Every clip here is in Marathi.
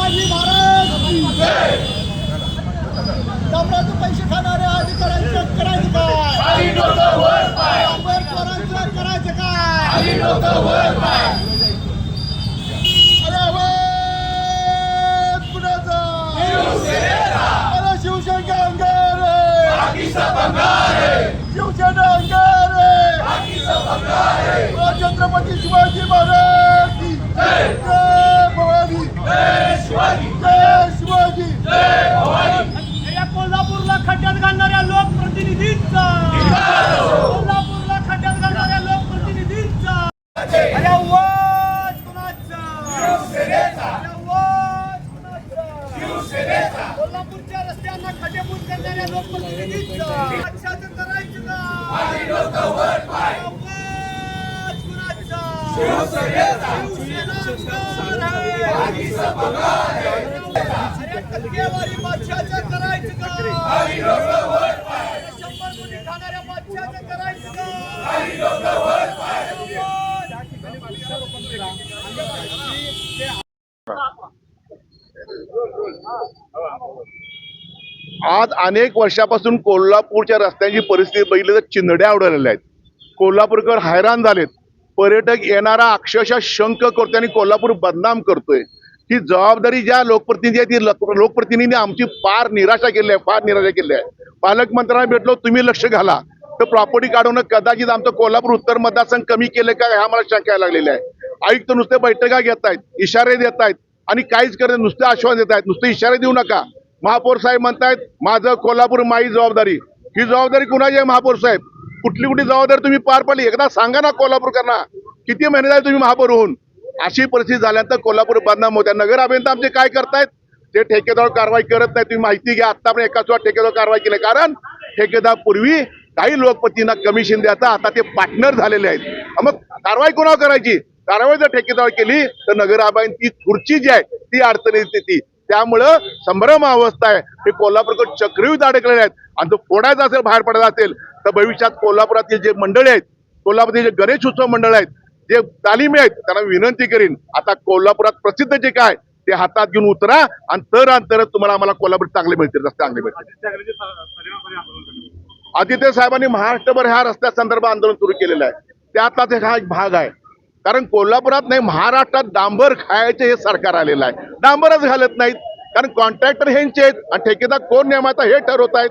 शिवाजी महाराज की जय. डांबराचे पैसे खाणारे अधिकाऱ्यांचं करायचं काय? आंबेडकरांचं करायचं काय? अरे आवाज कुणाचा? अरे शिवसेना अंगार शिवसेना अंगार छत्रपती शिवाजी महाराज की जय. भवानी जय शिवाजी या कोल्हापूरला खड्ड्यात घालणाऱ्या लोकप्रतिनिधींचा, कोल्हापूरला खड्ड्यात घालणाऱ्या लोकप्रतिनिधींचा अरे आवाज कुणाचा? शिवसेनेचा. आवाज कुणाचा? कोल्हापूरच्या रस्त्यांना खड्डेबूट करणाऱ्या लोकप्रतिनिधींचा पक्षाचं करायचं का? आवाज कुणाचा? शिवसेनेचा. अरे टक्केवारी बादशाचं करायचं का? 100 कोटी खाणाऱ्या बादशाचं करायचं का? आज अनेक वर्षापासून कोल्हापूरच्या रस्त्यांची परिस्थिती बघितली तर चिंधड्या उडवलेल्या आहेत. कोल्हापूरकर हैराण झालेत. पर्यटक येणारा अक्षरशः शंक करतोय आणि कोल्हापूर बदनाम करतोय. ही जबाबदारी ज्या लोकप्रतिनिधी आहेत ती लोकप्रतिनिधी आमची फार निराशा केली आहे. पालकमंत्र्यांना भेटलो, तुम्ही लक्ष घाला. तर प्रॉपर्टी काढवणं कदाचित आमचं कोल्हापूर उत्तर मतदारसंघ कमी केलं का ह्या मला शंका यायला लागलेली आहे. आयुक्त नुसते बैठका घेत आहेत, इशारे देत आहेत आणि काहीच करत, नुसते आश्वासन देत आहेत. नुसते इशारे देऊ नका. महापौर साहेब म्हणतायत माझं कोल्हापूर माझी जबाबदारी. ही जबाबदारी कुणाची आहे? महापौर साहेब, कुठली जबाबदारी तुम्ही पार पाडली एकदा सांगा ना. कोल्हापूरकरांना किती महिने झाले तुम्ही महापौर होऊन? अशी परिस्थिती झाल्यानंतर कोल्हापूर बदनाम होत्या. नगर अभियंता आमचे काय करतायत? ते ठेकेदार कारवाई करत नाही. तुम्ही माहिती घ्या, आता पण एकाच वेळा ठेकेदार कारवाई केली. कारण ठेकेदार पूर्वी काही लोकपतींना कमिशन द्यायचं, आता ते पार्टनर झालेले आहेत. मग कारवाई कोणावर करायची? कारवाई जर ठेकेदार केली तर नगर अभियंती खुर्ची जी आहे ती अडचणी येते ती. त्यामुळं संभ्रम अवस्था आहे. हे कोल्हापूरकर चक्रव्यूहात अडकलेले आहेत आणि तो फोडायचा असेल, बाहेर पडायचा असेल तर भविष्यात कोल्हापुरातील जे मंडळी आहेत, कोल्हापुरातील जे गणेश उत्सव मंडळ आहेत, जे तालिमी आहेत, त्यांना विनंती करीन आता कोल्हापुरात प्रसिद्ध जे काय ते हातात घेऊन उतरा आणि तर तुम्हाला आम्हाला कोल्हापूर चांगले मिळतील, रस्ते चांगले मिळतील. आदित्य साहेबांनी महाराष्ट्रभर ह्या रस्त्या संदर्भात आंदोलन सुरू केलेलं आहे. त्यातलाच हा एक भाग आहे. कारण कोल्हापुरात नाही, महाराष्ट्रात डांबर खायचे हे सरकार आलेलं आहे. डांबरच घालत नाहीत कारण कॉन्ट्रॅक्टर ह्यांचे आहेत आणि ठेकेदार कोण नेमायचा हे ठरवत आहेत.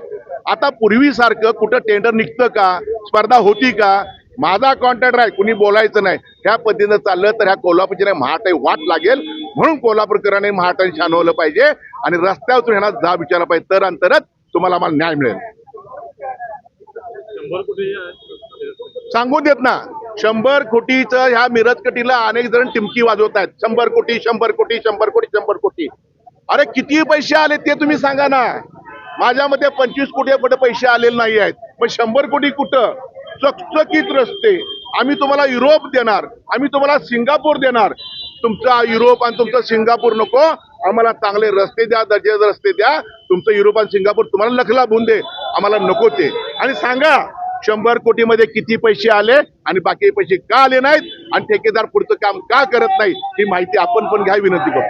आता पूर्वीसारखं कुठं टेंडर निघतं का? स्पर्धा होती का? माझा कॉन्ट्रॅक्टर आहे, कुणी बोलायचं नाही. ह्या पद्धतीनं चाललं तर ह्या कोल्हापूरच्या महाटाई वाट लागेल. म्हणून कोल्हापूरकरांनी महाटाई छानवलं पाहिजे आणि रस्त्यावर ह्यांना जा विचारला पाहिजे. तर अंतरात तुम्हाला आम्हाला न्याय मिळेल. सांगून देत ना 100 कोटीचं ह्या मिरजकटीला अनेक जण टिमकी वाजवत आहेत. 100 कोटी 100 कोटी 100 कोटी 100 कोटी. अरे किती पैसे आले ते तुम्ही सांगा ना. माझ्या मते 25 कोटी कुठे पैसे आलेले नाही आहेत. पण 100 कोटी कुठं? चकचकीत रस्ते. आम्ही तुम्हाला युरोप देणार, आम्ही तुम्हाला सिंगापूर देणार. तुमचा युरोप आणि तुमचं सिंगापूर नको, आम्हाला चांगले रस्ते द्या, दर्जाचे रस्ते द्या. तुमचं युरोप आणि सिंगापूर तुम्हाला लखला बुन दे, आम्हाला नको ते. आणि सांगा 100 कोटीमध्ये किती पैसे आले आणि बाकी पैसे का आले नाहीत आणि ठेकेदार पुढचं काम का करत नाही ही माहिती आपण पण घ्या, विनंती करतो.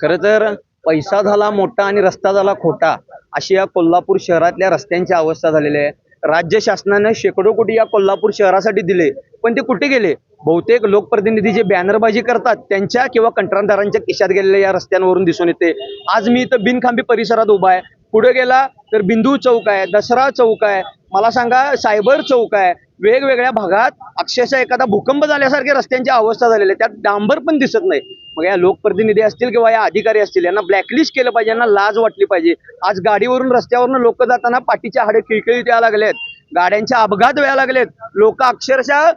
खरं तर पैसा झाला मोठा आणि रस्ता झाला खोटा, अशी या कोल्हापूर शहरातल्या रस्त्यांची अवस्था झालेली आहे. राज्य शासनाने शेकडो कोटी या कोल्हापूर शहरासाठी दिले, पण ते कुठे गेले? बहुतेक लोकप्रतिनिधी जे बॅनरबाजी करतात त्यांच्या किंवा कंत्राटदारांच्या खिशात गेलेल्या या रस्त्यांवरून दिसून येते. आज मी इथं बिनखांबी परिसरात उभा आहे. पुढे गेला तर बिंदू चौक आहे, दसरा चौक आहे, मला सांगा सायबर चौक आहे. वेगवेगळ्या भागात अक्षरशः एखादा भूकंप झाल्यासारख्या रस्त्यांची अवस्था झालेली आहे. त्यात डांबर पण दिसत नाही. मग या लोकप्रतिनिधी असतील किंवा या अधिकारी असतील, यांना ब्लॅकलिस्ट केलं पाहिजे, यांना लाज वाटली पाहिजे. आज गाडीवरून रस्त्यावरून लोक जाताना पाठीच्या हाडे खिळखिळीत यायला लागलेत, गाड्यांच्या अपघात व्हायला लागलेत, लोक अक्षरशः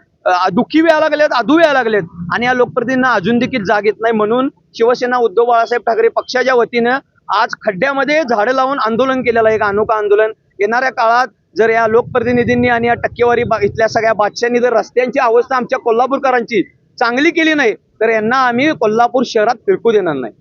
दुःखी व्हायला लागलेत, अधू व्हायला लागलेत आणि या लोकप्रतिनिधींना अजून देखील जाग येत नाही. म्हणून शिवसेना उद्धव बाळासाहेब ठाकरे पक्षाच्या वतीनं आज खड्ड्यामध्ये झाडं लावून आंदोलन केलेलं आहे, एक अनोखं आंदोलन. येणाऱ्या काळात जर या लोकप्रतिनिधींनी आणि या टक्केवारी इथल्या सगळ्या बादशांनी जर रस्त्यांची अवस्था आमच्या कोल्हापूरकरांची चांगली केली नाही तर यांना आम्ही कोल्हापूर शहरात फिरकू देणार नाही.